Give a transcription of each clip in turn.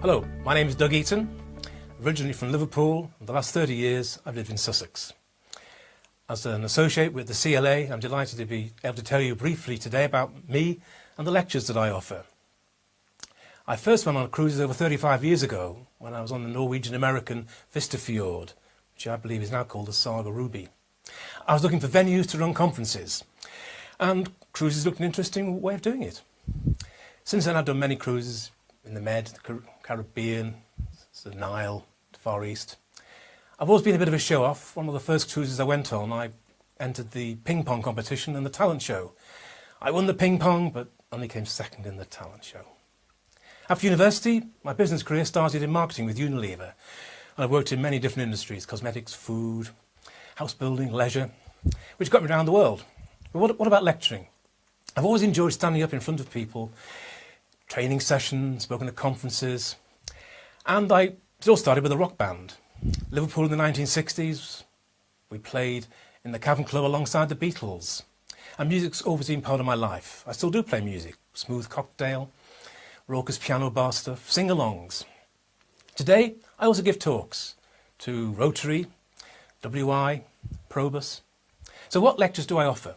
Hello, my name is Doug Eaton, originally from Liverpool. For the last 30 years I've lived in Sussex. As an associate with the CLA, I'm delighted to be able to tell you briefly today about me and the lectures that I offer. I first went on cruises over 35 years ago when I was on the Norwegian-American Vista Fjord, which I believe is now called the Saga Ruby. I was looking for venues to run conferences, and cruises looked an interesting way of doing it. Since then I've done many cruises in the Med, the Caribbean, the Nile, the Far East. I've always been a bit of a show-off. One of the first cruises I went on, I entered the ping pong competition and the talent show. I won the ping pong, but only came second in the talent show. After university, my business career started in marketing with Unilever. I've worked in many different industries: cosmetics, food, house building, leisure, which got me around the world. But what about lecturing? I've always enjoyed standing up in front of people, training sessions, spoken at conferences, and it all started with a rock band. Liverpool in the 1960s, we played in the Cavern Club alongside the Beatles, and music's always been part of my life. I still do play music: smooth cocktail, raucous piano bar stuff, sing-alongs. Today I also give talks to Rotary, WI, Probus. So what lectures do I offer?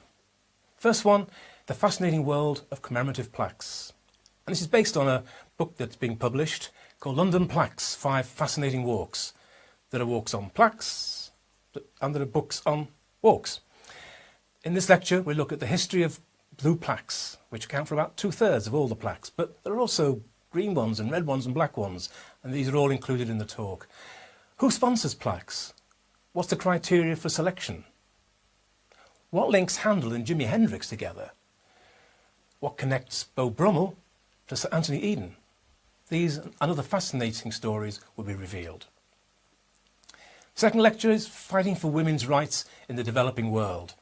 First one, the fascinating world of commemorative plaques. And this is based on a book that's being published called London Plaques, 5 Fascinating Walks. There are walks on plaques and there are books on walks. In this lecture we look at the history of blue plaques, which account for about 2/3 of all the plaques, but there are also green ones and red ones and black ones, and these are all included in the talk. Who sponsors plaques? What's the criteria for selection? What links Handel and Jimi Hendrix together? What connects Beau Brummel to Sir Anthony Eden? These and other fascinating stories will be revealed. Second lecture is Fighting for Women's Rights in the Developing World.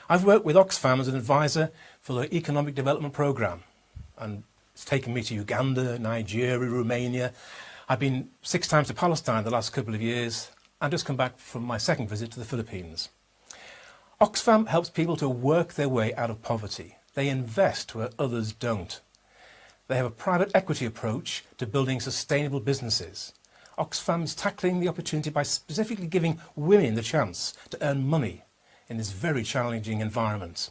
I've worked with Oxfam as an advisor for the Economic Development Programme, and it's taken me to Uganda, Nigeria, Romania. I've been 6 times to Palestine the last couple of years, and just come back from my second visit to the Philippines. Oxfam helps people to work their way out of poverty. They invest where others don't. They have a private equity approach to building sustainable businesses. Oxfam is tackling the opportunity by specifically giving women the chance to earn money in this very challenging environment.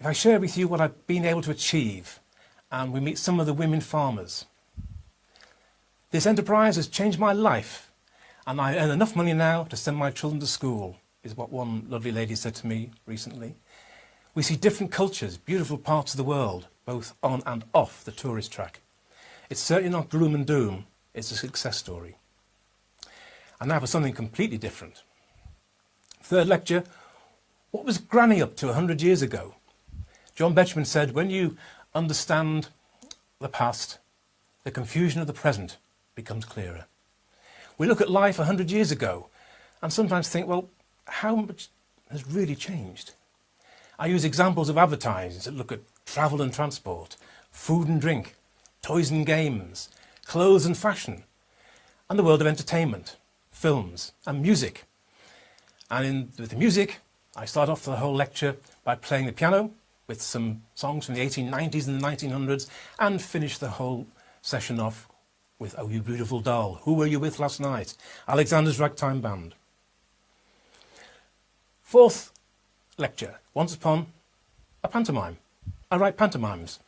If I share with you what I've been able to achieve, and we meet some of the women farmers. This enterprise has changed my life, and I earn enough money now to send my children to school, is what one lovely lady said to me recently. We see different cultures, beautiful parts of the world, both on and off the tourist track. It's certainly not gloom and doom, it's a success story. And now for something completely different. Third lecture, what was Granny up to 100 years ago? John Betjeman said, when you understand the past, the confusion of the present becomes clearer. We look at life 100 years ago and sometimes think, well, how much has really changed? I use examples of advertising that look at travel and transport, food and drink, toys and games, clothes and fashion, and the world of entertainment, films and music. And with the music, I start off the whole lecture by playing the piano with some songs from the 1890s and the 1900s, and finish the whole session off with Oh You Beautiful Doll, Who Were You With Last Night, Alexander's Ragtime Band. Fourth lecture, once upon a pantomime. I write pantomimes.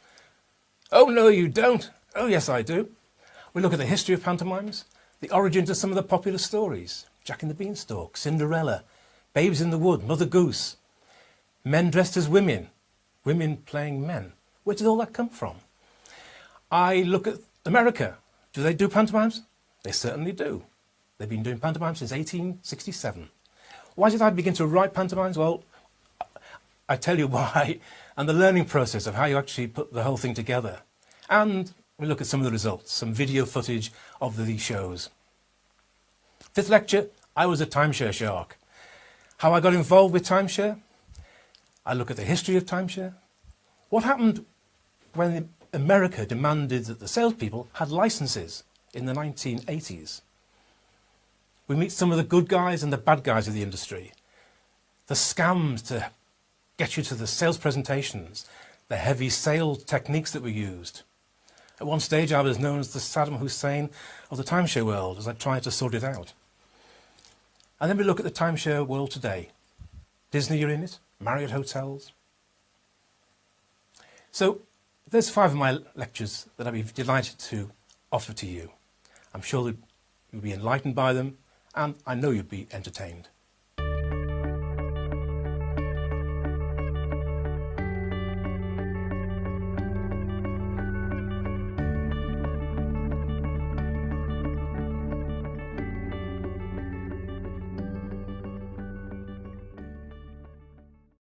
Oh no you don't. Oh yes I do. We look at the history of pantomimes, the origins of some of the popular stories: Jack and the Beanstalk, Cinderella, Babes in the Wood, Mother Goose, men dressed as women, women playing men. Where did all that come from? I look at America. Do they do pantomimes? They certainly do. They've been doing pantomimes since 1867. Why did I begin to write pantomimes? Well, I tell you why, and the learning process of how you actually put the whole thing together. And we look at some of the results, some video footage of these shows. Fifth lecture, I was a timeshare shark. How I got involved with timeshare? I look at the history of timeshare. What happened when America demanded that the salespeople had licenses in the 1980s? We meet some of the good guys and the bad guys of the industry. The scams to get you to the sales presentations, the heavy sales techniques that were used. At one stage I was known as the Saddam Hussein of the timeshare world as I tried to sort it out. And then we look at the timeshare world today. Disney are in it, Marriott hotels. So there's 5 of my lectures that I'd be delighted to offer to you. I'm sure that you'll be enlightened by them, and I know you'll be entertained.